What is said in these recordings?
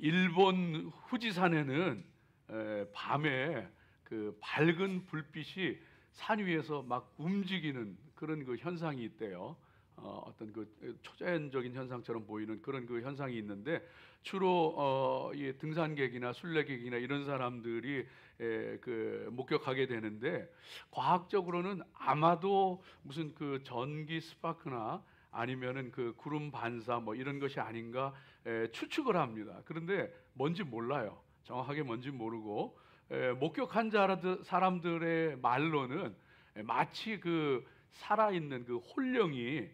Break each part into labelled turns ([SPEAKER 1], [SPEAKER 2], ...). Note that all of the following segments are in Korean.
[SPEAKER 1] 일본 후지산에는 밤에 그 밝은 불빛이 산 위에서 막 움직이는 그런 그 현상이 있대요. 어떤 그 초자연적인 현상처럼 보이는 그런 그 현상이 있는데, 주로 이 등산객이나 순례객이나 이런 사람들이 그 목격하게 되는데, 과학적으로는 아마도 무슨 그 전기 스파크나 아니면은 그 구름 반사 뭐 이런 것이 아닌가 추측을 합니다. 그런데 뭔지 몰라요. 정확하게 뭔지 모르고, 목격한 사람들의 말로는 마치 그 살아있는 그 홀령이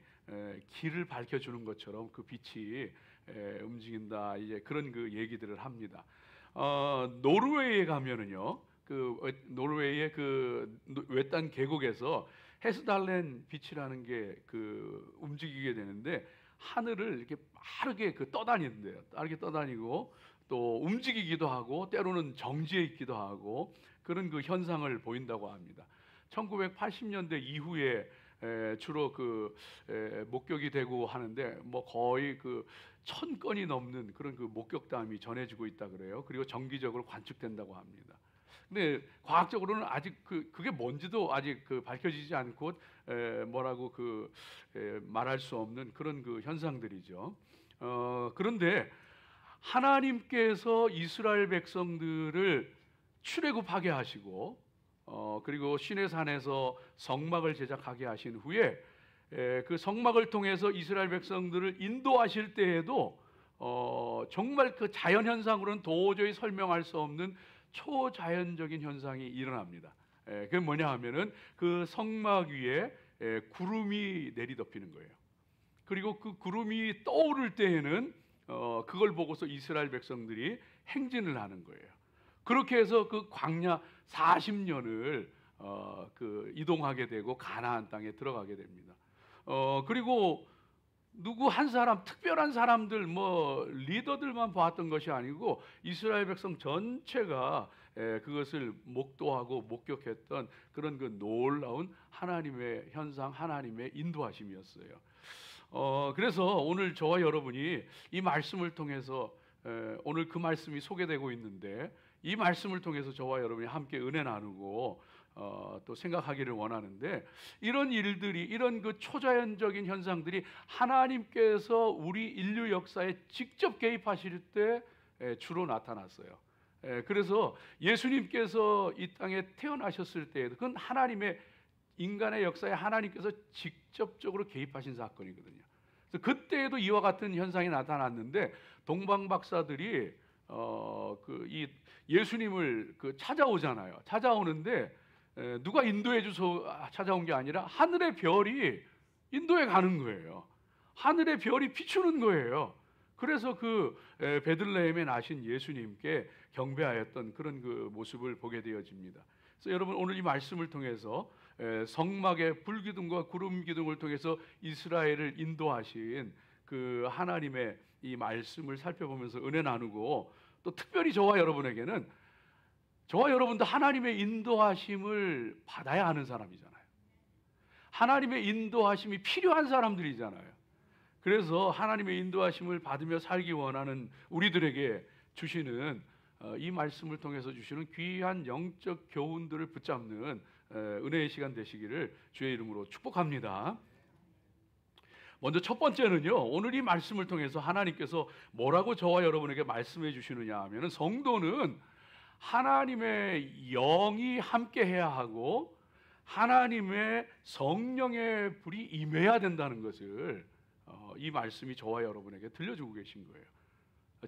[SPEAKER 1] 길을 밝혀주는 것처럼 그 빛이 움직인다, 이제 그런 그 얘기들을 합니다. 노르웨이에 가면은요, 그 노르웨이의 그 외딴 계곡에서 헤스달렌 빛이라는 게 그 움직이게 되는데, 하늘을 이렇게 빠르게 그 떠다니는데요. 빠르게 떠다니고 또 움직이기도 하고 때로는 정지해 있기도 하고 그런 그 현상을 보인다고 합니다. 1980년대 이후에 주로 그 목격이 되고 하는데, 뭐 거의 그 1000건이 넘는 그런 그 목격담이 전해지고 있다 그래요. 그리고 정기적으로 관측된다고 합니다. 근데 과학적으로는 아직 그게 뭔지도 아직 그 밝혀지지 않고 뭐라고 말할 수 없는 그런 그 현상들이죠. 그런데 하나님께서 이스라엘 백성들을 출애굽하게 하시고 그리고 시내산에서 성막을 제작하게 하신 후에 그 성막을 통해서 이스라엘 백성들을 인도하실 때에도 정말 그 자연현상으로는 도저히 설명할 수 없는 초자연적인 현상이 일어납니다. 그게 뭐냐 하면은 그 성막 위에 구름이 내리덮이는 거예요. 그리고 그 구름이 떠오를 때에는 그걸 보고서 이스라엘 백성들이 행진을 하는 거예요. 그렇게 해서 그 광야 40년을 그 이동하게 되고 가나안 땅에 들어가게 됩니다. 그리고 누구 한 사람, 특별한 사람들, 뭐 리더들만 보았던 것이 아니고 이스라엘 백성 전체가 그것을 목도하고 목격했던 그런 그 놀라운 하나님의 현상, 하나님의 인도하심이었어요. 그래서 오늘 저와 여러분이 이 말씀을 통해서 오늘 그 말씀이 소개되고 있는데, 이 말씀을 통해서 저와 여러분이 함께 은혜 나누고 또 생각하기를 원하는데, 이런 일들이, 이런 그 초자연적인 현상들이 하나님께서 우리 인류 역사에 직접 개입하실 때 주로 나타났어요. 그래서 예수님께서 이 땅에 태어나셨을 때에도 그건 하나님의, 인간의 역사에 하나님께서 직접적으로 개입하신 사건이거든요. 그래서 그때에도 이와 같은 현상이 나타났는데, 동방 박사들이 이 예수님을 찾아오잖아요. 찾아오는데 누가 인도해 주서 찾아온 게 아니라 하늘의 별이 인도에 가는 거예요. 하늘의 별이 비추는 거예요. 그래서 그 베들레헴에 나신 예수님께 경배하였던 그런 그 모습을 보게 되어집니다. 그래서 여러분, 오늘 이 말씀을 통해서 성막의 불기둥과 구름 기둥을 통해서 이스라엘을 인도하신 그 하나님의 이 말씀을 살펴보면서 은혜 나누고, 또 특별히 저와 여러분에게는, 저와 여러분도 하나님의 인도하심을 받아야 하는 사람이잖아요. 하나님의 인도하심이 필요한 사람들이잖아요. 그래서 하나님의 인도하심을 받으며 살기 원하는 우리들에게 주시는 이 말씀을 통해서 주시는 귀한 영적 교훈들을 붙잡는 은혜의 시간 되시기를 주의 이름으로 축복합니다. 먼저 첫 번째는요, 오늘 이 말씀을 통해서 하나님께서 뭐라고 저와 여러분에게 말씀해 주시느냐 하면, 성도는 하나님의 영이 함께 해야 하고 하나님의 성령의 불이 임해야 된다는 것을 이 말씀이 저와 여러분에게 들려주고 계신 거예요.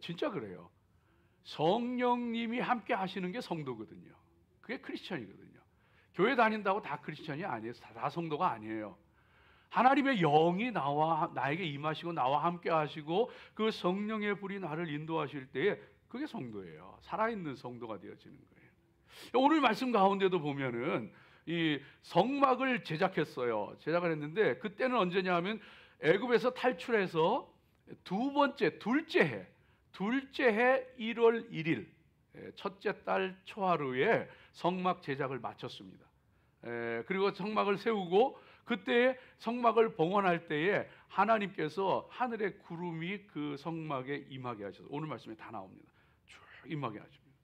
[SPEAKER 1] 진짜 그래요. 성령님이 함께 하시는 게 성도거든요. 그게 크리스천이거든요. 교회 다닌다고 다 크리스천이 아니에요. 다 성도가 아니에요. 하나님의 영이 나에게 임하시고 나와 함께 하시고 그 성령의 불이 나를 인도하실 때에 그게 성도예요. 살아있는 성도가 되어지는 거예요. 오늘 말씀 가운데도 보면은 이 성막을 제작했어요. 제작을 했는데, 그때는 언제냐 하면 애굽에서 탈출해서 둘째 해 1월 1일 첫째 달 초하루에 성막 제작을 마쳤습니다. 그리고 성막을 세우고 그때 성막을 봉헌할 때에 하나님께서 하늘의 구름이 그 성막에 임하게 하셔서, 오늘 말씀에 다 나옵니다. 쭉 임하게 하십니다.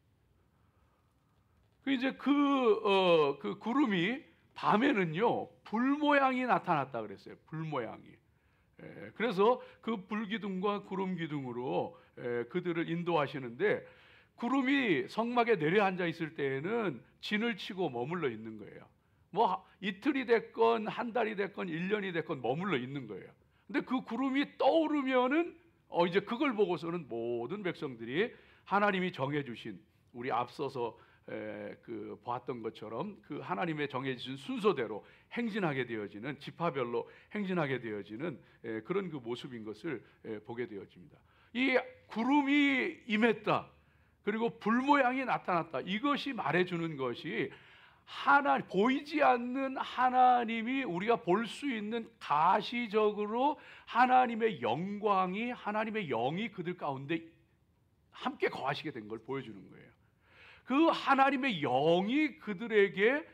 [SPEAKER 1] 그 이제 그 구름이 밤에는요 불 모양이 나타났다 그랬어요. 불 모양이. 그래서 그 불기둥과 구름 기둥으로 그들을 인도하시는데, 구름이 성막에 내려앉아 있을 때에는 진을 치고 머물러 있는 거예요. 뭐 이틀이 됐건 한 달이 됐건 1년이 됐건 머물러 있는 거예요. 근데 그 구름이 떠오르면은 이제 그걸 보고서는 모든 백성들이 하나님이 정해 주신, 우리 앞서서 그 보았던 것처럼 그 하나님의 정해 주신 순서대로 행진하게 되어지는, 지파별로 행진하게 되어지는 그런 그 모습인 것을 보게 되어집니다. 이 구름이 임했다, 그리고 불 모양이 나타났다, 이것이 말해주는 것이 보이지 않는 하나님이 우리가 볼 수 있는 가시적으로 하나님의 영광이, 하나님의 영이 그들 가운데 함께 거하시게 된 걸 보여주는 거예요. 그 하나님의 영이 그들에게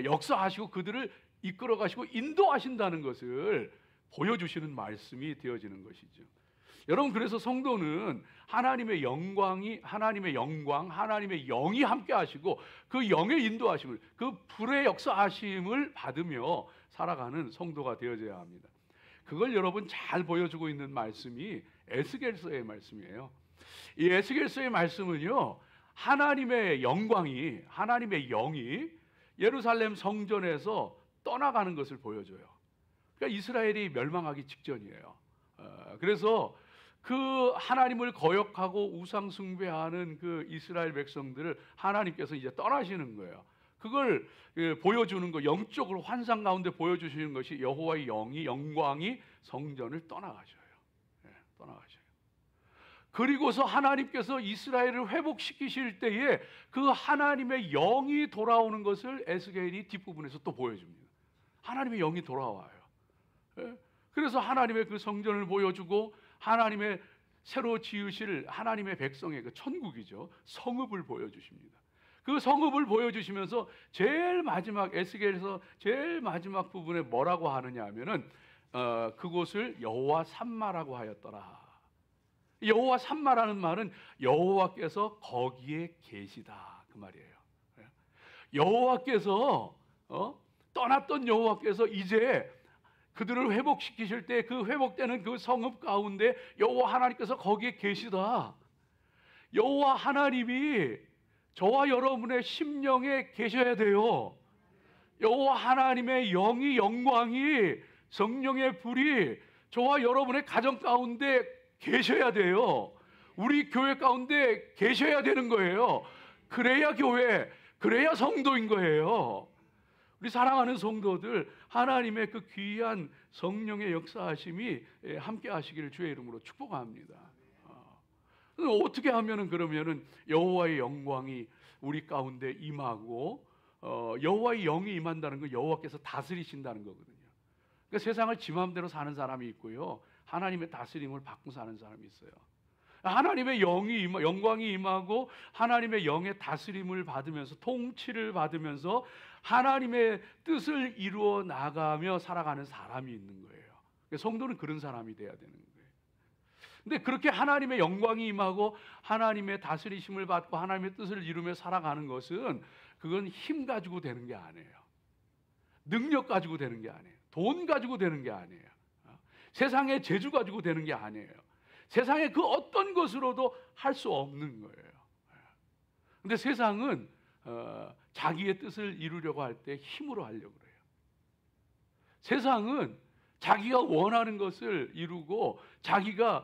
[SPEAKER 1] 역사하시고 그들을 이끌어 가시고 인도하신다는 것을 보여주시는 말씀이 되어지는 것이죠. 여러분, 그래서 성도는 하나님의 영광이, 하나님의 영광, 하나님의 영이 함께 하시고 그 영의 인도하심을, 그 불의 역사하심을 받으며 살아가는 성도가 되어져야 합니다. 그걸 여러분 잘 보여주고 있는 말씀이 에스겔서의 말씀이에요. 이 에스겔서의 말씀은요, 하나님의 영광이, 하나님의 영이 예루살렘 성전에서 떠나가는 것을 보여줘요. 그러니까 이스라엘이 멸망하기 직전이에요. 그래서 그 하나님을 거역하고 우상 숭배하는 그 이스라엘 백성들을 하나님께서 이제 떠나시는 거예요. 그걸 보여주는 거, 영적으로 환상 가운데 보여주시는 것이 여호와의 영이, 영광이 성전을 떠나가셔요. 떠나가셔요. 그리고서 하나님께서 이스라엘을 회복시키실 때에 그 하나님의 영이 돌아오는 것을 에스겔이 뒷부분에서 또 보여줍니다. 하나님의 영이 돌아와요. 그래서 하나님의 그 성전을 보여주고 하나님의 새로 지으실 하나님의 백성의 그 천국이죠, 성읍을 보여주십니다. 그 성읍을 보여주시면서 제일 마지막, 에스겔에서 제일 마지막 부분에 뭐라고 하느냐 하면은 그곳을 여호와 삼마라고 하였더라. 여호와 삼마라는 말은 여호와께서 거기에 계시다, 그 말이에요. 여호와께서 떠났던 여호와께서 이제 그들을 회복시키실 때 그 회복되는 그 성읍 가운데 여호와 하나님께서 거기에 계시다. 여호와 하나님이 저와 여러분의 심령에 계셔야 돼요. 여호와 하나님의 영이, 영광이, 성령의 불이 저와 여러분의 가정 가운데 계셔야 돼요. 우리 교회 가운데 계셔야 되는 거예요. 그래야 교회, 그래야 성도인 거예요. 우리 사랑하는 성도들, 하나님의 그 귀한 성령의 역사하심이 함께 하시기를 주의 이름으로 축복합니다. 어떻게 하면은 그러면은 여호와의 영광이 우리 가운데 임하고, 여호와의 영이 임한다는 건 여호와께서 다스리신다는 거거든요. 그러니까 세상을 지 마음대로 사는 사람이 있고요, 하나님의 다스림을 받고 사는 사람이 있어요. 하나님의 영광이 임하고 하나님의 영의 다스림을 받으면서, 통치를 받으면서 하나님의 뜻을 이루어 나가며 살아가는 사람이 있는 거예요. 성도는 그런 사람이 돼야 되는 거예요. 근데 그렇게 하나님의 영광이 임하고 하나님의 다스리심을 받고 하나님의 뜻을 이루며 살아가는 것은, 그건 힘 가지고 되는 게 아니에요. 능력 가지고 되는 게 아니에요. 돈 가지고 되는 게 아니에요. 세상의 재주 가지고 되는 게 아니에요. 세상의 그 어떤 것으로도 할 수 없는 거예요. 근데 세상은 자기의 뜻을 이루려고 할 때 힘으로 하려고 그래요. 세상은 자기가 원하는 것을 이루고 자기가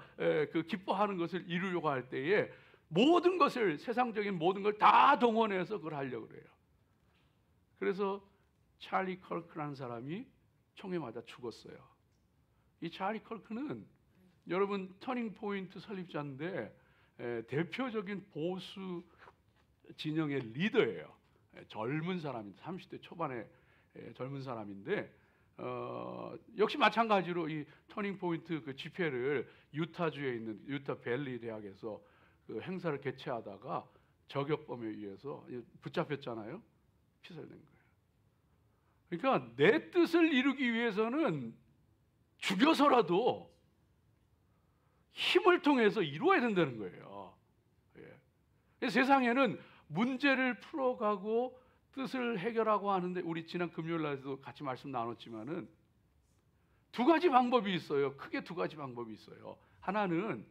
[SPEAKER 1] 그 기뻐하는 것을 이루려고 할 때에 모든 것을, 세상적인 모든 걸 다 동원해서 그걸 하려고 그래요. 그래서 찰리 컬크라는 사람이 총에 맞아 죽었어요. 이 찰리 컬크는 여러분 터닝 포인트 설립자인데 대표적인 보수 진영의 리더예요. 젊은 사람인데, 30대 초반의 젊은 사람인데, 역시 마찬가지로 이 터닝 포인트 그 집회를 유타주에 있는 유타 밸리 대학에서 그 행사를 개최하다가 저격범에 의해서 붙잡혔잖아요. 피살된 거예요. 그러니까 내 뜻을 이루기 위해서는 죽여서라도 힘을 통해서 이루어야 된다는 거예요. 예. 세상에는 문제를 풀어가고 뜻을 해결하고 하는데, 우리 지난 금요일 날에도 같이 말씀 나눴지만은 두 가지 방법이 있어요. 크게 두 가지 방법이 있어요. 하나는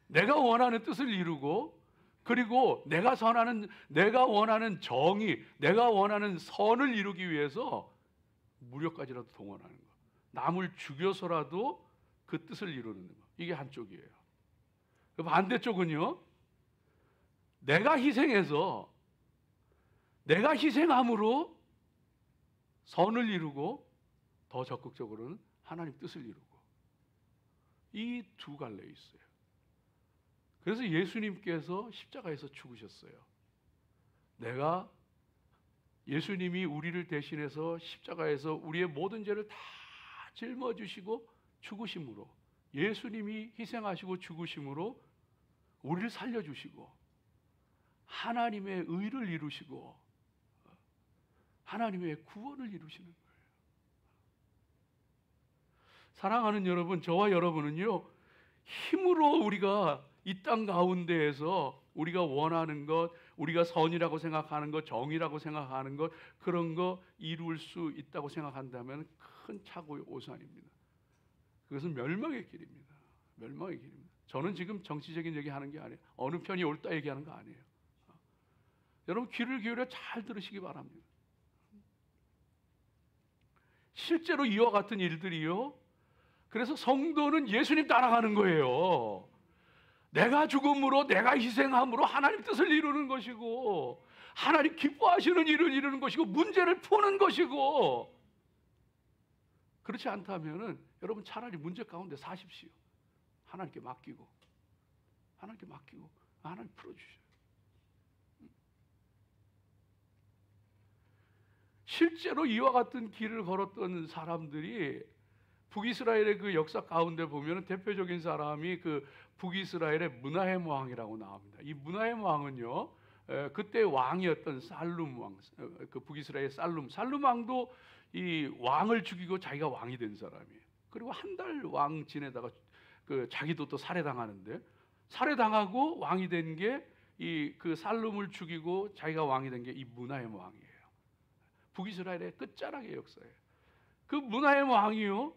[SPEAKER 1] 내가 원하는 뜻을 이루고, 그리고 내가 원하는 정의, 내가 원하는 선을 이루기 위해서 무력까지라도 동원하는 거. 남을 죽여서라도 그 뜻을 이루는 거. 이게 한쪽이에요. 반대쪽은요, 내가 희생함으로 선을 이루고, 더 적극적으로는 하나님 뜻을 이루고, 이 두 갈래 있어요. 그래서 예수님께서 십자가에서 죽으셨어요. 예수님이 우리를 대신해서 십자가에서 우리의 모든 죄를 다 짊어지시고 죽으심으로, 예수님이 희생하시고 죽으심으로 우리를 살려주시고 하나님의 의를 이루시고 하나님의 구원을 이루시는 거예요. 사랑하는 여러분, 저와 여러분은요, 힘으로 우리가 이 땅 가운데에서 우리가 원하는 것, 우리가 선이라고 생각하는 것, 정의라고 생각하는 것, 그런 거 이룰 수 있다고 생각한다면 큰 착오의 오산입니다. 그것은 멸망의 길입니다. 멸망의 길입니다. 저는 지금 정치적인 얘기하는 게 아니에요. 어느 편이 옳다 얘기하는 거 아니에요. 여러분, 귀를 기울여 잘 들으시기 바랍니다. 실제로 이와 같은 일들이요, 그래서 성도는 예수님 따라가는 거예요. 내가 죽음으로, 내가 희생함으로 하나님 뜻을 이루는 것이고, 하나님 기뻐하시는 일을 이루는 것이고, 문제를 푸는 것이고. 그렇지 않다면은 여러분, 차라리 문제 가운데 사십시오. 하나님께 맡기고 하나님 풀어주셔요. 실제로 이와 같은 길을 걸었던 사람들이, 북이스라엘의 그 역사 가운데 보면 대표적인 사람이 그 북이스라엘의 므나헴 왕이라고 나옵니다. 이 므나헴 왕은요, 그때 왕이었던 살룸 왕, 그 북이스라엘 살룸 왕도 이 왕을 죽이고 자기가 왕이 된 사람이에요. 그리고 한 달 왕 지내다가 그 자기도 또 살해당하는데, 살해당하고 왕이 된 게 이 그 살룸을 죽이고 자기가 왕이 된 게 이 므나헴 왕이에요. 북이스라엘의 끝자락의 역사예요. 그 므나헴 왕이요,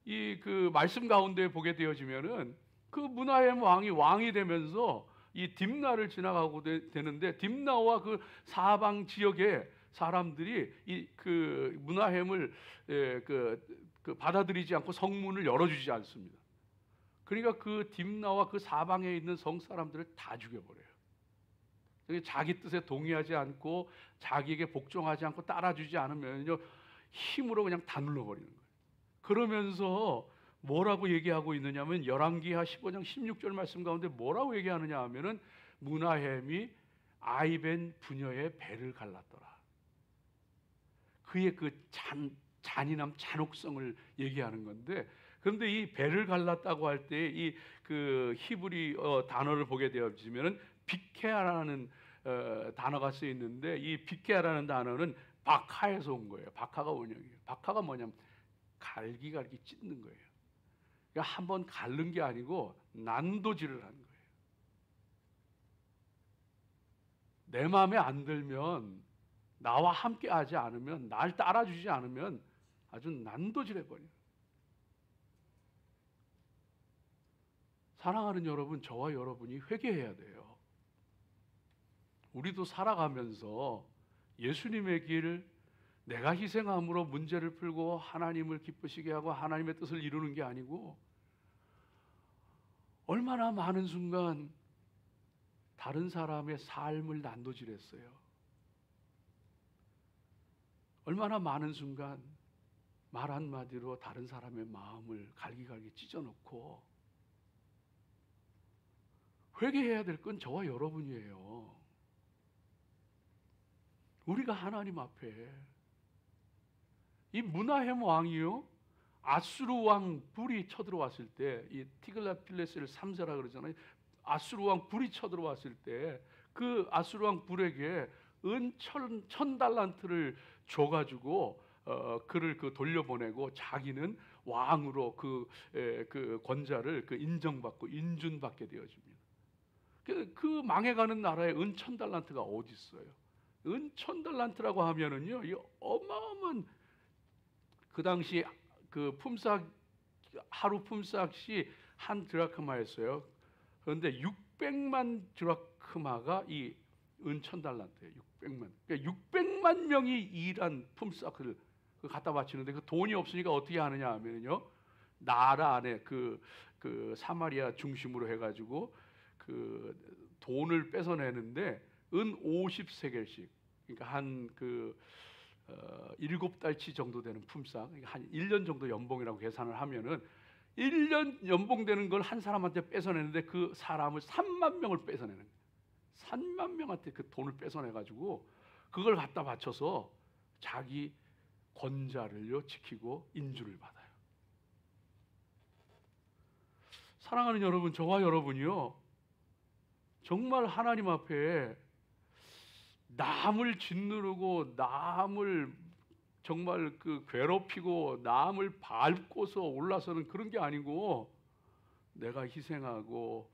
[SPEAKER 1] 이 그 말씀 가운데 보게 되어지면은 그 므나헴 왕이 되면서 이 딥나를 지나가고 되는데, 딥나와 그 사방 지역의 사람들이 이 그 므나헴을 그 받아들이지 않고 성문을 열어주지 않습니다. 그러니까 그 딥나와 그 사방에 있는 성 사람들을 다 죽여버려요. 자기 뜻에 동의하지 않고 자기에게 복종하지 않고 따라주지 않으면요, 힘으로 그냥 다 눌러버리는 거예요. 그러면서 뭐라고 얘기하고 있느냐면, 열왕기하 15장 16절 말씀 가운데 뭐라고 얘기하느냐 하면은, 므나헴이 아이벤 부녀의 배를 갈랐더라. 그의 그 잔인함, 잔혹성을 얘기하는 건데, 그런데 이 배를 갈랐다고 할 때 이 그 히브리 단어를 보게 되어지면은 비케아라는 단어가 쓰여 있는데, 이 비케아라는 단어는 박하에서 온 거예요. 박하가 원형이에요. 박하가 뭐냐면 갈기 찢는 거예요. 그러니까 한번 갈른 게 아니고 난도질을 하는 거예요. 내 마음에 안 들면, 나와 함께 하지 않으면, 날 따라주지 않으면 아주 난도질해 버려요. 사랑하는 여러분, 저와 여러분이 회개해야 돼요. 우리도 살아가면서 예수님의 길, 내가 희생함으로 문제를 풀고 하나님을 기쁘시게 하고 하나님의 뜻을 이루는 게 아니고, 얼마나 많은 순간 다른 사람의 삶을 난도질했어요. 얼마나 많은 순간 말 한마디로 다른 사람의 마음을 갈기갈기 찢어놓고. 회개해야 될 건 저와 여러분이에요. 우리가 하나님 앞에, 이 므나헴 왕이요, 아수르 왕 불이 쳐들어왔을 때, 이 티글라필레스를 3세라 그러잖아요. 아수르 왕 불이 쳐들어왔을 때 그 아수르 왕 불에게 은 1000달란트를 줘가지고 그를 돌려보내고 자기는 왕으로 그 권자를 인정받고 인준받게 되어집니다. 그 망해가는 나라에 은 1000달란트가 어디 있어요? 은 1000달란트라고 하면은요, 이 어마어마한, 그 당시 그 품삯, 하루 품삯이 한 드라크마였어요. 그런데 600만 드라크마가 이 은 1000달란트예요. 600만. 그러니까 600만 명이 일한 품삯을 갖다 바치는데, 그 돈이 없으니까 어떻게 하느냐 하면요, 나라 안에 그 사마리아 중심으로 해가지고 그 돈을 뺏어내는데 은 50세겔씩, 그러니까 한 7달치 정도 되는 품삯, 그러니까 한 1년 정도 연봉이라고 계산을 하면은 1년 연봉 되는 걸 한 사람한테 뺏어내는데 그 사람을 3만 명을 뺏어내는 거예요. 3만 명한테 그 돈을 뺏어내가지고 그걸 갖다 바쳐서 자기 권자를요 지키고 인주를 받아요. 사랑하는 여러분, 저와 여러분이요, 정말 하나님 앞에 남을 짓누르고 남을 정말 괴롭히고 남을 밟고서 올라서는 그런 게 아니고, 내가 희생하고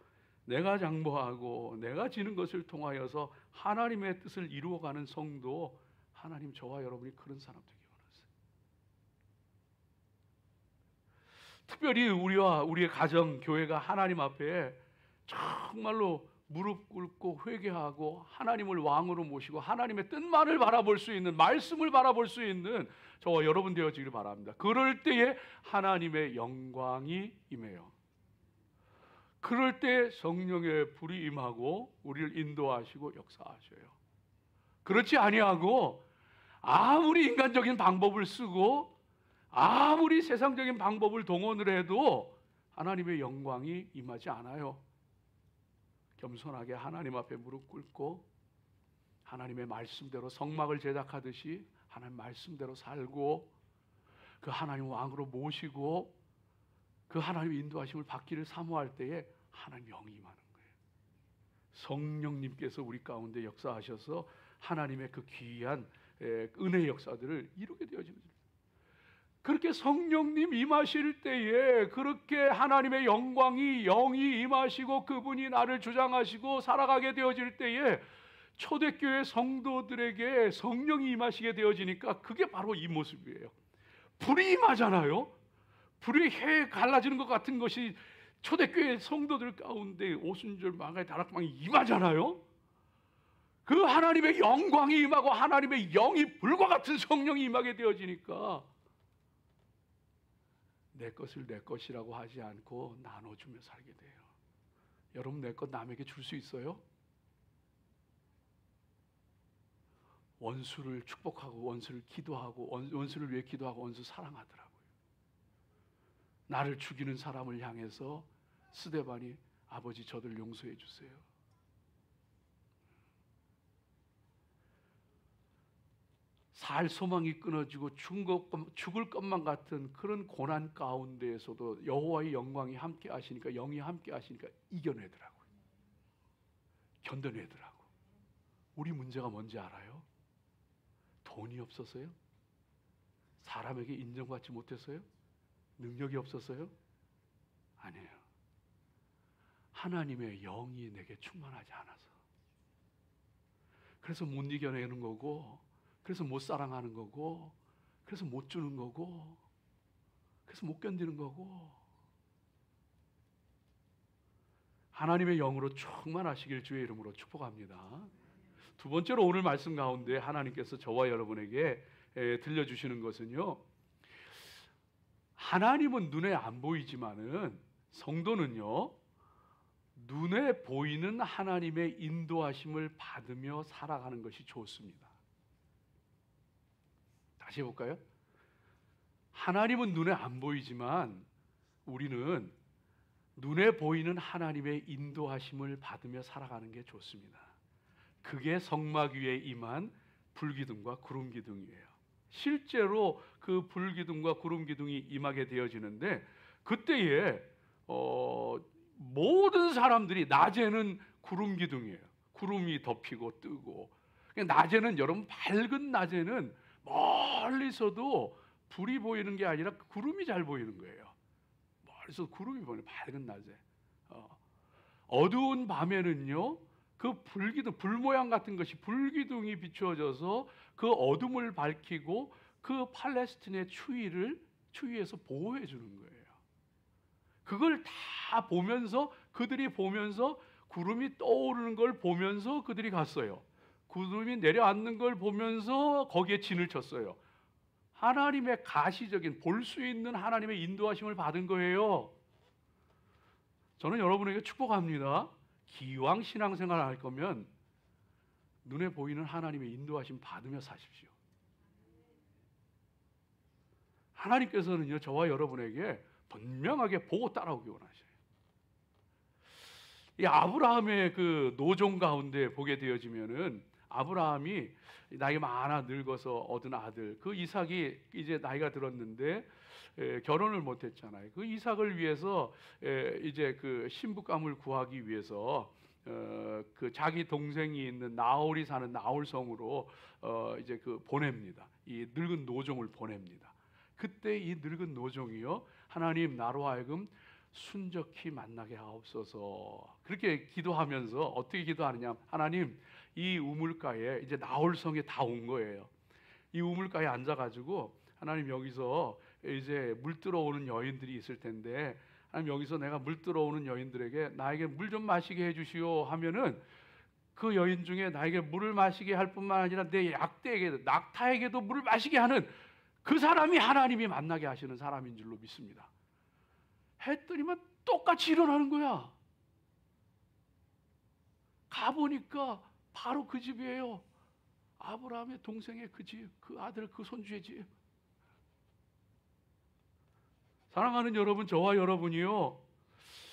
[SPEAKER 1] 내가 장보하고 내가 지는 것을 통하여서 하나님의 뜻을 이루어가는 성도, 하나님 저와 여러분이 그런 사람 되기 원하세요. 특별히 우리와 우리의 가정, 교회가 하나님 앞에 정말로 무릎 꿇고 회개하고 하나님을 왕으로 모시고 하나님의 뜻만을 바라볼 수 있는, 말씀을 바라볼 수 있는 저와 여러분 되어지기를 바랍니다. 그럴 때에 하나님의 영광이 임해요. 그럴 때 성령의 불이 임하고 우리를 인도하시고 역사하셔요. 그렇지 아니하고 아무리 인간적인 방법을 쓰고 아무리 세상적인 방법을 동원을 해도 하나님의 영광이 임하지 않아요. 겸손하게 하나님 앞에 무릎 꿇고 하나님의 말씀대로 성막을 제작하듯이 하나님 말씀대로 살고 그 하나님 왕으로 모시고 그 하나님의 인도하심을 받기를 사모할 때에 하나님 영이 임하는 거예요. 성령님께서 우리 가운데 역사하셔서 하나님의 그 귀한 은혜의 역사들을 이루게 되어집니다. 그렇게 성령님 임하실 때에, 그렇게 하나님의 영광이, 영이 임하시고 그분이 나를 주장하시고 살아가게 되어질 때에 초대교회 성도들에게 성령이 임하시게 되어지니까 그게 바로 이 모습이에요. 불이 임하잖아요. 불이 해 갈라지는 것 같은 것이 초대교회 성도들 가운데 오순절 망할 다락방이 임하잖아요. 그 하나님의 영광이 임하고 하나님의 영이 불과 같은 성령이 임하게 되어지니까 내 것을 내 것이라고 하지 않고 나눠주며 살게 돼요. 여러분, 내 것 남에게 줄 수 있어요? 원수를 축복하고 원수를 기도하고 원수를 위해 기도하고 원수 사랑하더라고요. 나를 죽이는 사람을 향해서 스데반이 아버지 저들 용서해 주세요. 살 소망이 끊어지고 죽을 것만 같은 그런 고난 가운데에서도 여호와의 영광이 함께 하시니까, 영이 함께 하시니까 이겨내더라고요. 견뎌내더라고. 우리 문제가 뭔지 알아요? 돈이 없어서요? 사람에게 인정받지 못해서요? 능력이 없어서요? 아니에요. 하나님의 영이 내게 충만하지 않아서. 그래서 못 이겨내는 거고, 그래서 못 사랑하는 거고, 그래서 못 주는 거고, 그래서 못 견디는 거고. 하나님의 영으로 충만하시길 주의 이름으로 축복합니다. 두 번째로 오늘 말씀 가운데 하나님께서 저와 여러분에게 들려주시는 것은요, 하나님은 눈에 안 보이지만은 성도는요, 눈에 보이는 하나님의 인도하심을 받으며 살아가는 것이 좋습니다. 다시 해볼까요? 하나님은 눈에 안 보이지만 우리는 눈에 보이는 하나님의 인도하심을 받으며 살아가는 게 좋습니다. 그게 성막 위에 임한 불기둥과 구름기둥이에요. 실제로 그 불기둥과 구름기둥이 임하게 되어지는데, 그때에 모든 사람들이, 낮에는 구름기둥이에요. 구름이 덮이고 뜨고, 낮에는, 여러분, 밝은 낮에는 멀리서도 불이 보이는 게 아니라 구름이 잘 보이는 거예요. 멀리서 구름이 보이는, 밝은 낮에. 어두운 밤에는요, 그 불기둥, 불 모양 같은 것이 불기둥이 비추어져서 그 어둠을 밝히고 그 팔레스틴의 추위에서 보호해 주는 거예요. 그걸 다 보면서, 그들이 보면서, 구름이 떠오르는 걸 보면서 그들이 갔어요. 구름이 내려앉는 걸 보면서 거기에 진을 쳤어요. 하나님의 가시적인, 볼 수 있는 하나님의 인도하심을 받은 거예요. 저는 여러분에게 축복합니다. 기왕 신앙생활 할 거면 눈에 보이는 하나님의 인도하심 받으며 사십시오. 하나님께서는요, 저와 여러분에게 분명하게 보고 따라오기 원하셔요. 이 아브라함의 그 노종 가운데 보게 되어지면은, 아브라함이 나이가 많아 늙어서 얻은 아들, 그 이삭이 이제 나이가 들었는데 결혼을 못했잖아요. 그 이삭을 위해서 이제 그 신부감을 구하기 위해서 그 자기 동생이 있는 나홀이 사는 나홀성으로 이제 그 보냅니다. 이 늙은 노종을 보냅니다. 그때 이 늙은 노종이요, 하나님, 나로 하여금 순적히 만나게 하옵소서, 그렇게 기도하면서 어떻게 기도하느냐, 하나님, 이 우물가에 이제 나홀성에 다 온 거예요. 이 우물가에 앉아가지고, 하나님, 여기서 이제 물 들어오는 여인들이 있을 텐데, 하나님, 여기서 내가 물 들어오는 여인들에게 나에게 물 좀 마시게 해주시오 하면은, 그 여인 중에 나에게 물을 마시게 할 뿐만 아니라 내 약대에게도, 낙타에게도 물을 마시게 하는 그 사람이 하나님이 만나게 하시는 사람인 줄로 믿습니다. 했더니만 똑같이 일어나는 거야. 가보니까 바로 그 집이에요. 아브라함의 동생의 그 집, 그 아들, 그 손주의 집. 사랑하는 여러분, 저와 여러분이요,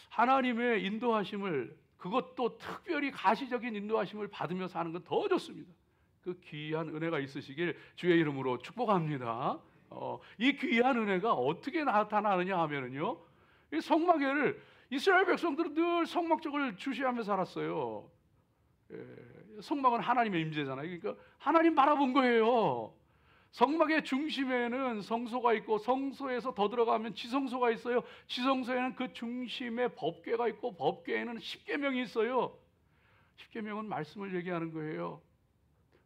[SPEAKER 1] 하나님의 인도하심을, 그것도 특별히 가시적인 인도하심을 받으며 사는 건 더 좋습니다. 그 귀한 은혜가 있으시길 주의 이름으로 축복합니다. 이 귀한 은혜가 어떻게 나타나느냐 하면은요, 이 성막을, 이스라엘 백성들은 늘 성막적을 주시하며 살았어요. 성막은 하나님의 임재잖아요. 그러니까 하나님 바라본 거예요. 성막의 중심에는 성소가 있고, 성소에서 더 들어가면 지성소가 있어요. 지성소에는 그 중심에 법궤가 있고, 법궤에는 십계명이 있어요. 십계명은 말씀을 얘기하는 거예요.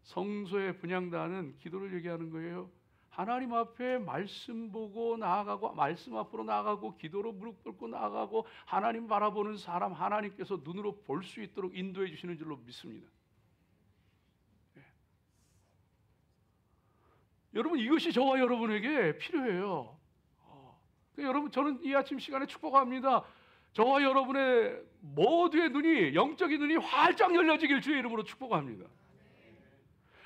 [SPEAKER 1] 성소의 분향단은 기도를 얘기하는 거예요. 하나님 앞에 말씀 보고 나아가고, 말씀 앞으로 나아가고, 기도로 무릎 꿇고 나아가고, 하나님 바라보는 사람, 하나님께서 눈으로 볼 수 있도록 인도해 주시는 줄로 믿습니다. 여러분, 이것이 저와 여러분에게 필요해요. 여러분, 저는 이 아침 시간에 축복합니다. 저와 여러분의 모두의 눈이, 영적인 눈이 활짝 열려지길 주의 이름으로 축복합니다.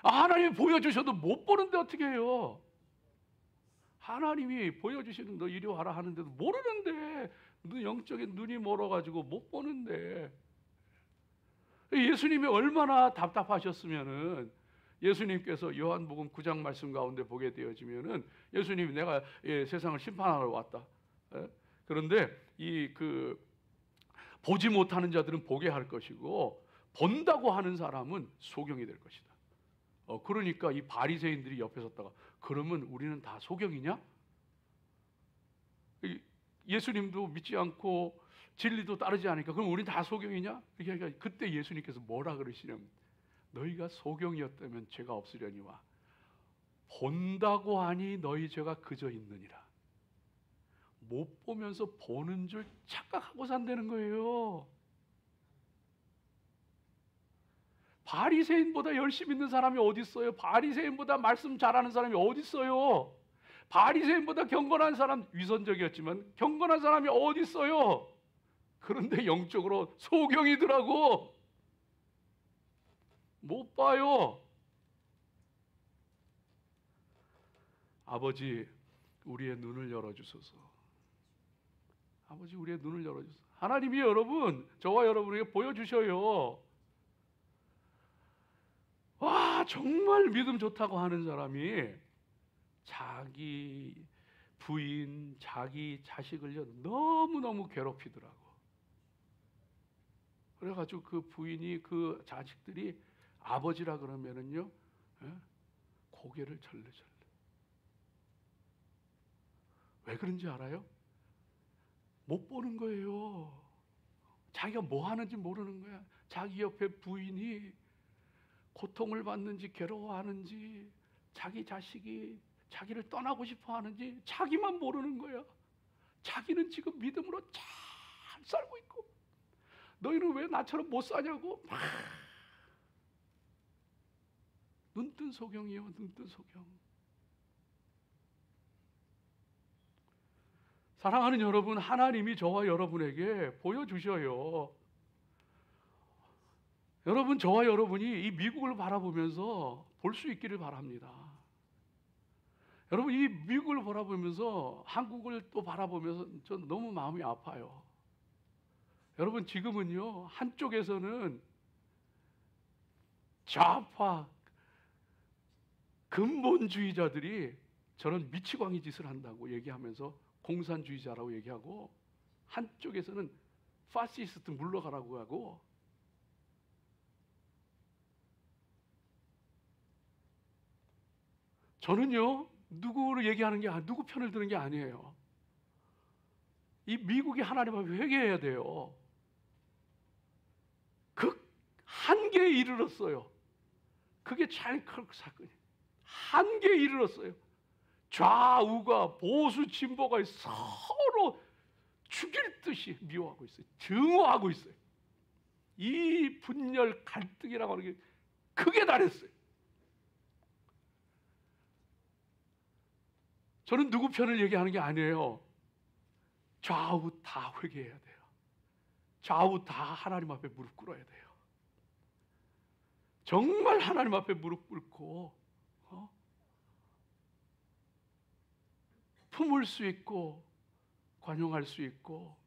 [SPEAKER 1] 하나님이 보여주셔도 못 보는데 어떻게 해요? 하나님이 보여주시는, 너 이리 와라 하는데도 모르는데, 영적인 눈이 멀어가지고 못 보는데. 예수님이 얼마나 답답하셨으면은, 예수님께서 요한복음 9장 말씀 가운데 보게 되어지면은, 예수님이 내가 세상을 심판하러 왔다. 그런데 보지 못하는 자들은 보게 할 것이고, 본다고 하는 사람은 소경이 될 것이다. 그러니까 이 바리새인들이 옆에 섰다가, 그러면 우리는 다 소경이냐? 예수님도 믿지 않고 진리도 따르지 않으니까 그럼 우리는 다 소경이냐? 그러니까 그때 예수님께서 뭐라 그러시냐면, 너희가 소경이었다면 죄가 없으려니와 본다고 하니 너희 죄가 그저 있느니라. 못 보면서 보는 줄 착각하고 산다는 거예요. 바리새인보다 열심히 있는 사람이 어디 있어요? 바리새인보다 말씀 잘하는 사람이 어디 있어요? 바리새인보다 경건한 사람, 위선적이었지만 경건한 사람이 어디 있어요? 그런데 영적으로 소경이더라고. 못 봐요. 아버지, 우리의 눈을 열어주소서. 아버지, 우리의 눈을 열어주소서. 하나님이 여러분, 저와 여러분에게 보여주셔요. 와, 정말 믿음 좋다고 하는 사람이 자기 부인, 자기 자식을 너무너무 괴롭히더라고. 그래가지고 그 부인이, 그 자식들이 아버지라 그러면은요, 고개를 절레절레. 왜 그런지 알아요? 못 보는 거예요. 자기가 뭐 하는지 모르는 거야. 자기 옆에 부인이 고통을 받는지 괴로워하는지, 자기 자식이 자기를 떠나고 싶어 하는지 자기만 모르는 거야. 자기는 지금 믿음으로 잘 살고 있고, 너희는 왜 나처럼 못 사냐고 막 눈뜬 소경이요, 눈뜬 소경. 사랑하는 여러분, 하나님이 저와 여러분에게 보여주셔요. 여러분, 저와 여러분이 이 미국을 바라보면서 볼 수 있기를 바랍니다. 여러분, 이 미국을 바라보면서, 한국을 또 바라보면서 전 너무 마음이 아파요. 여러분, 지금은요, 한쪽에서는 좌파 근본주의자들이 저런 미치광이 짓을 한다고 얘기하면서 공산주의자라고 얘기하고, 한쪽에서는 파시스트 물러가라고 하고, 저는요, 누구를 얘기하는 게, 누구 편을 드는 게 아니에요. 이 미국이 하나님 앞에 회개해야 돼요. 그 한계에 이르렀어요. 그게 찰리 클크 사건이에요. 한계에 이르렀어요. 좌우가 보수 진보가 서로 죽일 듯이 미워하고 있어요. 증오하고 있어요. 이 분열 갈등이라고 하는 게 크게 달했어요. 저는 누구 편을 얘기하는 게 아니에요. 좌우 다 회개해야 돼요. 좌우 다 하나님 앞에 무릎 꿇어야 돼요. 정말 하나님 앞에 무릎 꿇고 품을 수 있고 관용할 수 있고,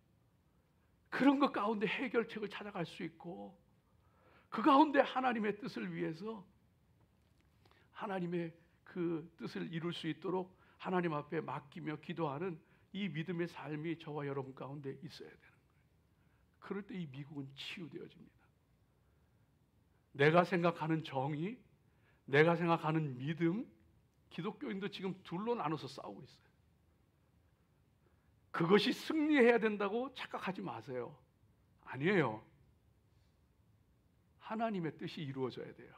[SPEAKER 1] 그런 것 가운데 해결책을 찾아갈 수 있고, 그 가운데 하나님의 뜻을 위해서 하나님의 그 뜻을 이룰 수 있도록 하나님 앞에 맡기며 기도하는 이 믿음의 삶이 저와 여러분 가운데 있어야 되는 거예요. 그럴 때 이 미국은 치유되어집니다. 내가 생각하는 정의, 내가 생각하는 믿음, 기독교인도 지금 둘로 나눠서 싸우고 있어요. 그것이 승리해야 된다고 착각하지 마세요. 아니에요. 하나님의 뜻이 이루어져야 돼요.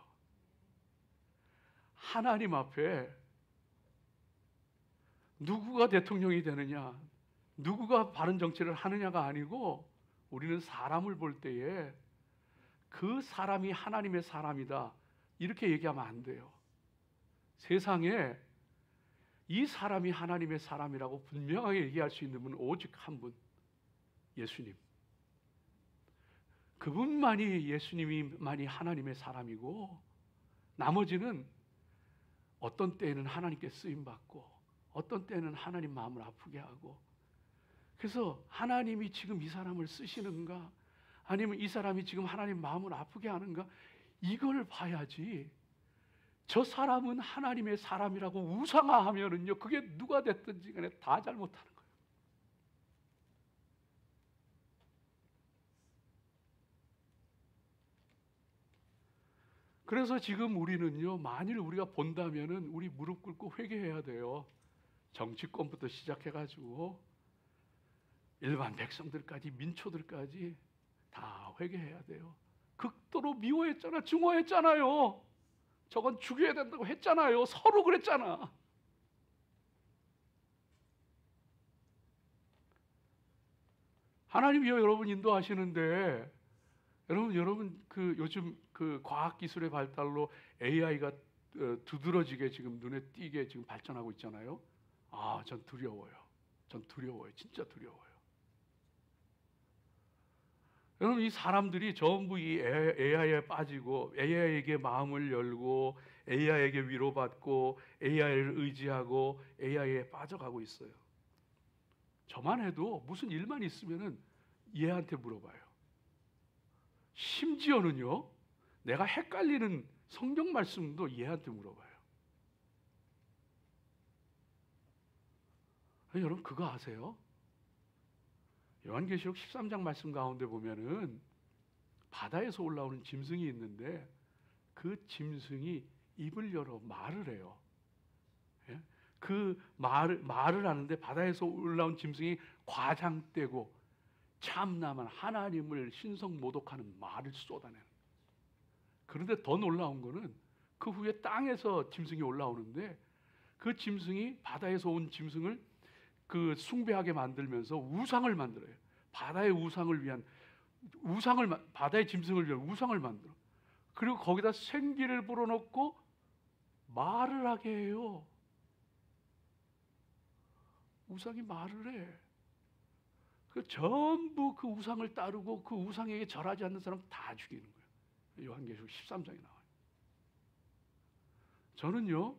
[SPEAKER 1] 하나님 앞에 누구가 대통령이 되느냐, 누구가 바른 정치를 하느냐가 아니고, 우리는 사람을 볼 때에 그 사람이 하나님의 사람이다 이렇게 얘기하면 안 돼요. 세상에 이 사람이 하나님의 사람이라고 분명하게 얘기할 수 있는 분은 오직 한 분, 예수님. 그분만이, 예수님이만이 하나님의 사람이고, 나머지는 어떤 때에는 하나님께 쓰임받고 어떤 때는 하나님 마음을 아프게 하고, 그래서 하나님이 지금 이 사람을 쓰시는가, 아니면 이 사람이 지금 하나님 마음을 아프게 하는가, 이걸 봐야지. 저 사람은 하나님의 사람이라고 우상화하면은요, 그게 누가 됐든지 간에 다 잘못하는 거예요. 그래서 지금 우리는요, 만일 우리가 본다면은 우리 무릎 꿇고 회개해야 돼요. 정치권부터 시작해가지고 일반 백성들까지, 민초들까지 다 회개해야 돼요. 극도로 미워했잖아, 증오했잖아요. 저건 죽여야 된다고 했잖아요. 서로 그랬잖아. 하나님이 여러분 인도하시는데, 여러분 그 요즘 그 과학 기술의 발달로 AI가 두드러지게 지금 눈에 띄게 지금 발전하고 있잖아요. 전 두려워요. 전 두려워요. 진짜 두려워요. 여러분, 이 사람들이 전부 이 AI에 빠지고, AI에게 마음을 열고, AI에게 위로받고, AI를 의지하고 AI에 빠져가고 있어요. 저만 해도 무슨 일만 있으면은 얘한테 물어봐요. 심지어는요, 내가 헷갈리는 성경 말씀도 얘한테 물어봐요. 여러분, 그거 아세요? 요한계시록 13장 말씀 가운데 보면은 바다에서 올라오는 짐승이 있는데, 그 짐승이 입을 열어 말을 해요. 예? 그 말을 하는데 바다에서 올라온 짐승이 과장되고 참남한 하나님을 신성모독하는 말을 쏟아내는. 그런데 더 놀라운 거는 그 후에 땅에서 짐승이 올라오는데 그 짐승이 바다에서 온 짐승을 그 숭배하게 만들면서 우상을 만들어요. 바다의 우상을 위한 바다의 짐승을 위한 우상을 만들어. 그리고 거기다 생기를 불어넣고 말을 하게 해요. 우상이 말을 해. 전부 그 우상을 따르고 그 우상에게 절하지 않는 사람 다 죽이는 거예요. 요한계시록 13장에 나와요. 저는요,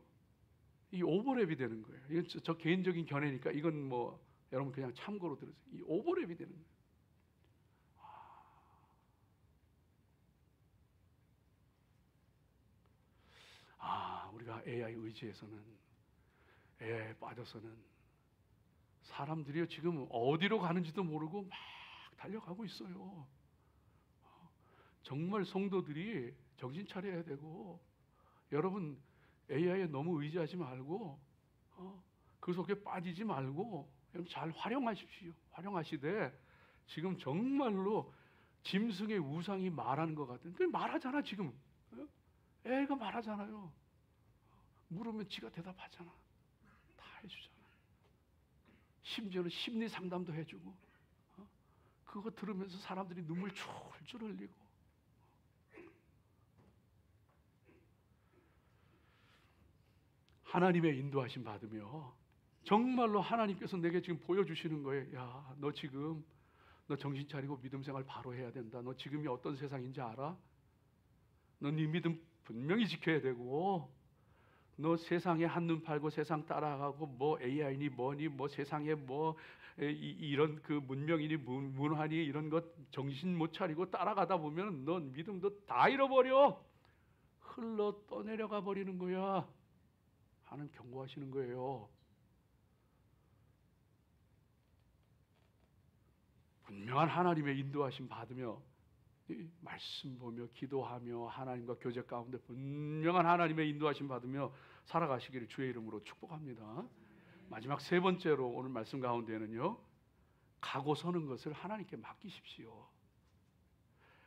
[SPEAKER 1] 이 오버랩이 되는 거예요. 이건 저 개인적인 견해니까 이건 뭐 여러분 그냥 참고로 들으세요. 이 오버랩이 되는 거예요. 우리가 AI 의지해서는, AI에 빠져서는 사람들이 지금 어디로 가는지도 모르고 막 달려가고 있어요. 정말 성도들이 정신 차려야 되고, 여러분 AI에 너무 의지하지 말고 그 속에 빠지지 말고 잘 활용하십시오. 활용하시되 지금 정말로 짐승의 우상이 말하는 것 같은, 말하잖아 지금. 애가 말하잖아요. 물으면 지가 대답하잖아. 다 해주잖아. 심지어는 심리 상담도 해주고. 그거 들으면서 사람들이 눈물 줄줄 흘리고. 하나님의 인도하심 받으며 정말로 하나님께서 내게 지금 보여주시는 거예요. 야, 너 지금 너 정신 차리고 믿음 생활 바로 해야 된다. 너 지금이 어떤 세상인지 알아? 너 네 믿음 분명히 지켜야 되고, 너 세상에 한눈 팔고 세상 따라가고 뭐 AI니 뭐니 뭐 세상에 뭐 이런 그 문명이니 문화니 이런 것 정신 못 차리고 따라가다 보면 넌 믿음도 다 잃어버려. 흘러 떠내려가 버리는 거야. 하나님 경고하시는 거예요. 분명한 하나님의 인도하심 받으며 말씀 보며 기도하며 하나님과 교제 가운데 분명한 하나님의 인도하심 받으며 살아가시기를 주의 이름으로 축복합니다. 마지막 세 번째로 오늘 말씀 가운데는요, 가고 서는 것을 하나님께 맡기십시오.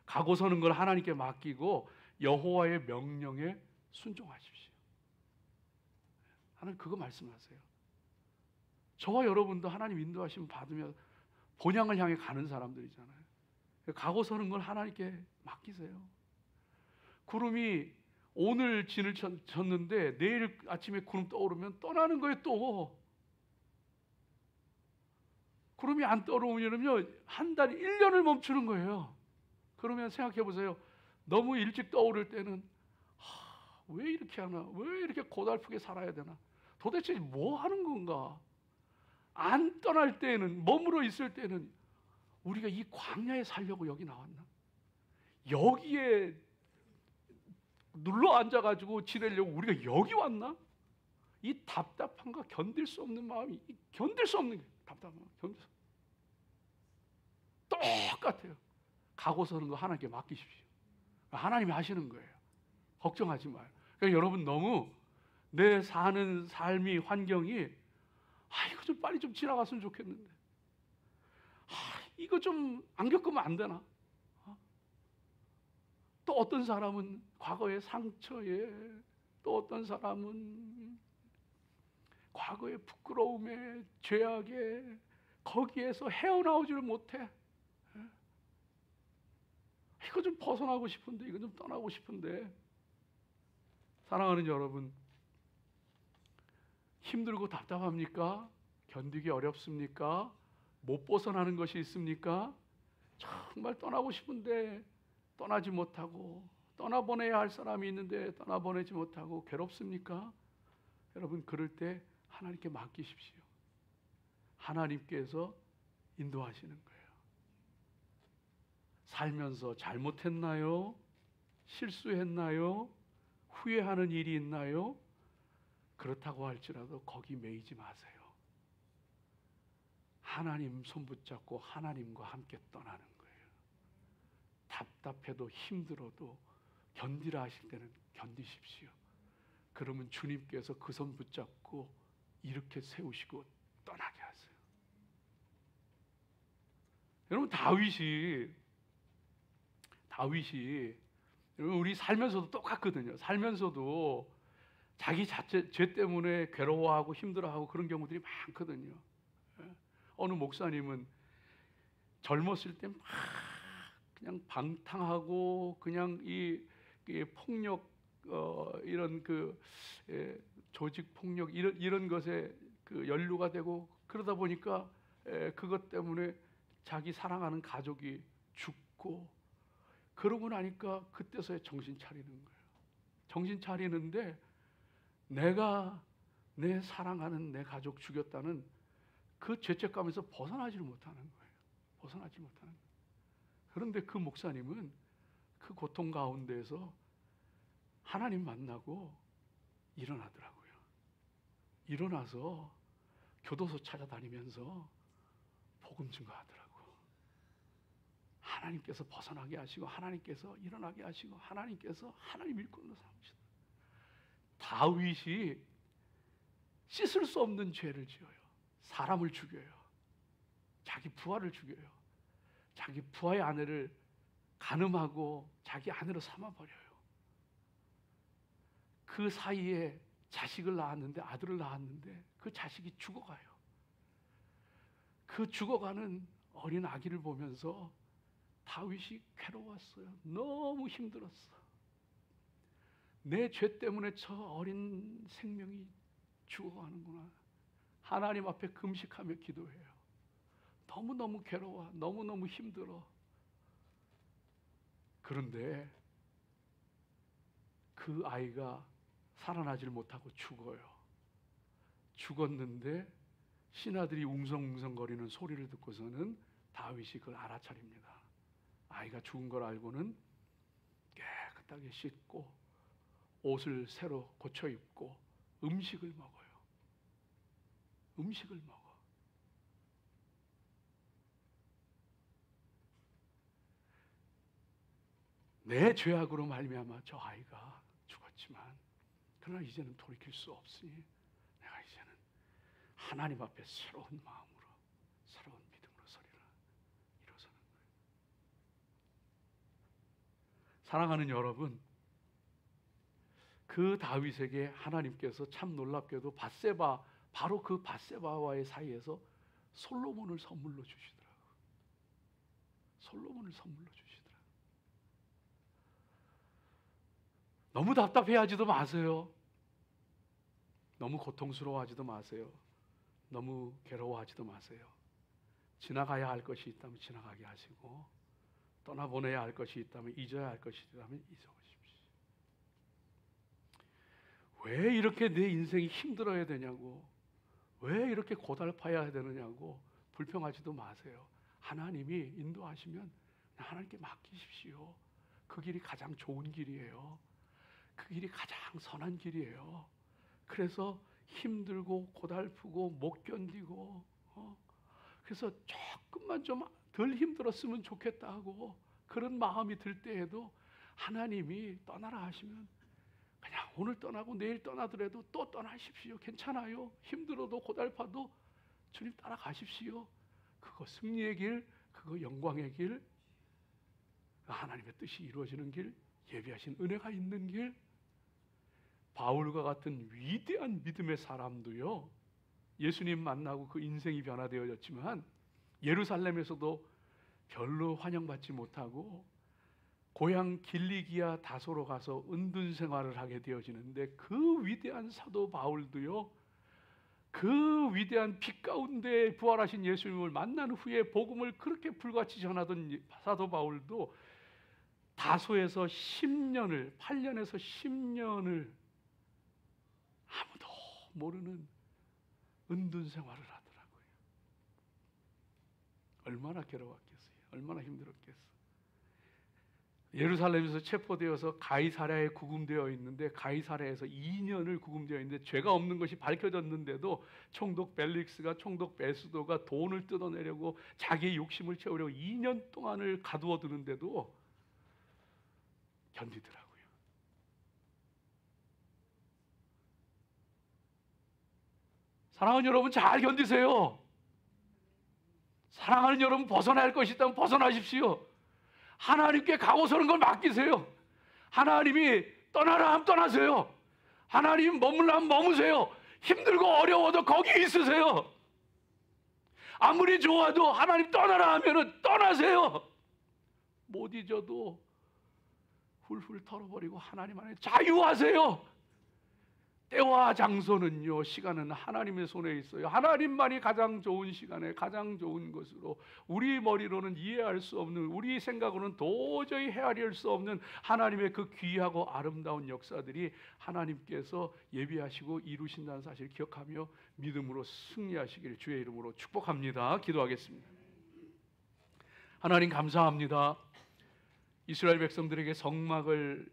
[SPEAKER 1] 가고 서는 걸 하나님께 맡기고 여호와의 명령에 순종하십시오. 하나님 그거 말씀하세요. 저와 여러분도 하나님 인도하심 받으며 본향을 향해 가는 사람들이잖아요. 가고 서는 걸 하나님께 맡기세요. 구름이 오늘 진을 쳤는데 내일 아침에 구름 떠오르면 떠나는 거예요. 또 구름이 안 떠오르면요 한 달, 1년을 멈추는 거예요. 그러면 생각해 보세요. 너무 일찍 떠오를 때는 왜 이렇게 하나? 왜 이렇게 고달프게 살아야 되나? 도대체 뭐 하는 건가? 안 떠날 때는, 머물러 있을 때는 우리가 이 광야에 살려고 여기 나왔나? 여기에 눌러 앉아가지고 지내려고 우리가 여기 왔나? 이 답답함과 견딜 수 없는 마음이, 견딜 수 없는 게 답답함, 견딜 수 똑같아요. 가고 서는 거 하나님께 맡기십시오. 하나님이 하시는 거예요. 걱정하지 마요. 그러니까 여러분 너무 내 사는 삶이, 환경이 이거 좀 빨리 좀 지나갔으면 좋겠는데, 이거 좀 안 겪으면 안 되나? 또 어떤 사람은 과거의 상처에, 또 어떤 사람은 과거의 부끄러움에, 죄악에, 거기에서 헤어나오지를 못해. 이거 좀 벗어나고 싶은데, 이거 좀 떠나고 싶은데. 사랑하는 여러분, 힘들고 답답합니까? 견디기 어렵습니까? 못 벗어나는 것이 있습니까? 정말 떠나고 싶은데 떠나지 못하고, 떠나보내야 할 사람이 있는데 떠나보내지 못하고 괴롭습니까? 여러분, 그럴 때 하나님께 맡기십시오. 하나님께서 인도하시는 거예요. 살면서 잘못했나요? 실수했나요? 후회하는 일이 있나요? 그렇다고 할지라도 거기 매이지 마세요. 하나님 손 붙잡고 하나님과 함께 떠나는 거예요. 답답해도 힘들어도 견디라 하실 때는 견디십시오. 그러면 주님께서 그 손 붙잡고 이렇게 세우시고 떠나게 하세요. 여러분, 다윗이 여러분, 우리 살면서도 똑같거든요. 살면서도 자기 죄 때문에 괴로워하고 힘들어하고 그런 경우들이 많거든요. 어느 목사님은 젊었을 때 막 그냥 방탕하고 그냥 이 폭력, 이런 조직 폭력 이런 것에 연루가 되고, 그러다 보니까 그것 때문에 자기 사랑하는 가족이 죽고, 그러고 나니까 그때서야 정신 차리는 거예요. 정신 차리는데 내가 내 사랑하는 내 가족 죽였다는 그 죄책감에서 벗어나지를 못하는 거예요. 벗어나지 못하는 거예요. 그런데 그 목사님은 그 고통 가운데에서 하나님 만나고 일어나더라고요. 일어나서 교도소 찾아다니면서 복음 증거하더라고요. 하나님께서 벗어나게 하시고, 하나님께서 일어나게 하시고, 하나님께서 하나님 일꾼으로 삼으시다. 다윗이 씻을 수 없는 죄를 지어요. 사람을 죽여요. 자기 부하를 죽여요. 자기 부하의 아내를 간음하고 자기 아내로 삼아버려요. 그 사이에 자식을 낳았는데, 아들을 낳았는데 그 자식이 죽어가요. 그 죽어가는 어린 아기를 보면서 다윗이 괴로웠어요. 너무 힘들었어. 내 죄 때문에 저 어린 생명이 죽어가는구나. 하나님 앞에 금식하며 기도해요. 너무너무 괴로워. 너무너무 힘들어. 그런데 그 아이가 살아나질 못하고 죽어요. 죽었는데 신하들이 웅성웅성거리는 소리를 듣고서는 다윗이 그걸 알아차립니다. 아이가 죽은 걸 알고는 깨끗하게 씻고 옷을 새로 고쳐 입고 음식을 먹어요. 음식을 먹어. 내 죄악으로 말미암아 저 아이가 죽었지만, 그러나 이제는 돌이킬 수 없으니 내가 이제는 하나님 앞에 새로운 마음으로, 새로운 믿음으로 서리라. 일어서는 거예요. 사랑하는 여러분, 그 다윗에게 하나님께서 참 놀랍게도 바로 그 밧세바와의 사이에서 솔로몬을 선물로 주시더라고요. 솔로몬을 선물로 주시더라고요. 너무 답답해하지도 마세요. 너무 고통스러워하지도 마세요. 너무 괴로워하지도 마세요. 지나가야 할 것이 있다면 지나가게 하시고, 떠나보내야 할 것이 있다면, 잊어야 할 것이 있다면 잊어보십시오. 왜 이렇게 내 인생이 힘들어야 되냐고, 왜 이렇게 고달파야 되느냐고 불평하지도 마세요. 하나님이 인도하시면 하나님께 맡기십시오. 그 길이 가장 좋은 길이에요. 그 길이 가장 선한 길이에요. 그래서 힘들고 고달프고 못 견디고, 그래서 조금만 좀 덜 힘들었으면 좋겠다 하고 그런 마음이 들 때에도 하나님이 떠나라 하시면 그냥 오늘 떠나고 내일 떠나더라도 또 떠나십시오. 괜찮아요. 힘들어도 고달파도 주님 따라가십시오. 그거 승리의 길, 그거 영광의 길, 하나님의 뜻이 이루어지는 길, 예비하신 은혜가 있는 길. 바울과 같은 위대한 믿음의 사람도요, 예수님 만나고 그 인생이 변화되어졌지만 예루살렘에서도 별로 환영받지 못하고 고향 길리기아 다소로 가서 은둔 생활을 하게 되어지는데, 그 위대한 사도 바울도요, 그 위대한 빛 가운데 부활하신 예수님을 만난 후에 복음을 그렇게 불같이 전하던 사도 바울도 다소에서 8년에서 10년을 아무도 모르는 은둔 생활을 하더라고요. 얼마나 괴로웠겠어요. 얼마나 힘들었겠어요. 예루살렘에서 체포되어서 가이사랴에 구금되어 있는데, 가이사랴에서 2년을 구금되어 있는데 죄가 없는 것이 밝혀졌는데도 총독 벨릭스가, 총독 베스도가 돈을 뜯어내려고 자기의 욕심을 채우려고 2년 동안을 가두어 두는데도 견디더라고요. 사랑하는 여러분, 잘 견디세요. 사랑하는 여러분, 벗어나야 할 것이 있다면 벗어나십시오. 하나님께 가고서는 걸 맡기세요. 하나님이 떠나라 하면 떠나세요. 하나님 머물라 하면 머무세요. 힘들고 어려워도 거기 있으세요. 아무리 좋아도 하나님 떠나라 하면은 떠나세요. 못 잊어도 훌훌 털어버리고 하나님 안에 자유하세요. 때와 장소는요, 시간은 하나님의 손에 있어요. 하나님만이 가장 좋은 시간에 가장 좋은 것으로, 우리 머리로는 이해할 수 없는, 우리 생각으로는 도저히 헤아릴 수 없는 하나님의 그 귀하고 아름다운 역사들이 하나님께서 예비하시고 이루신다는 사실을 기억하며 믿음으로 승리하시길 주의 이름으로 축복합니다. 기도하겠습니다. 하나님 감사합니다. 이스라엘 백성들에게 성막을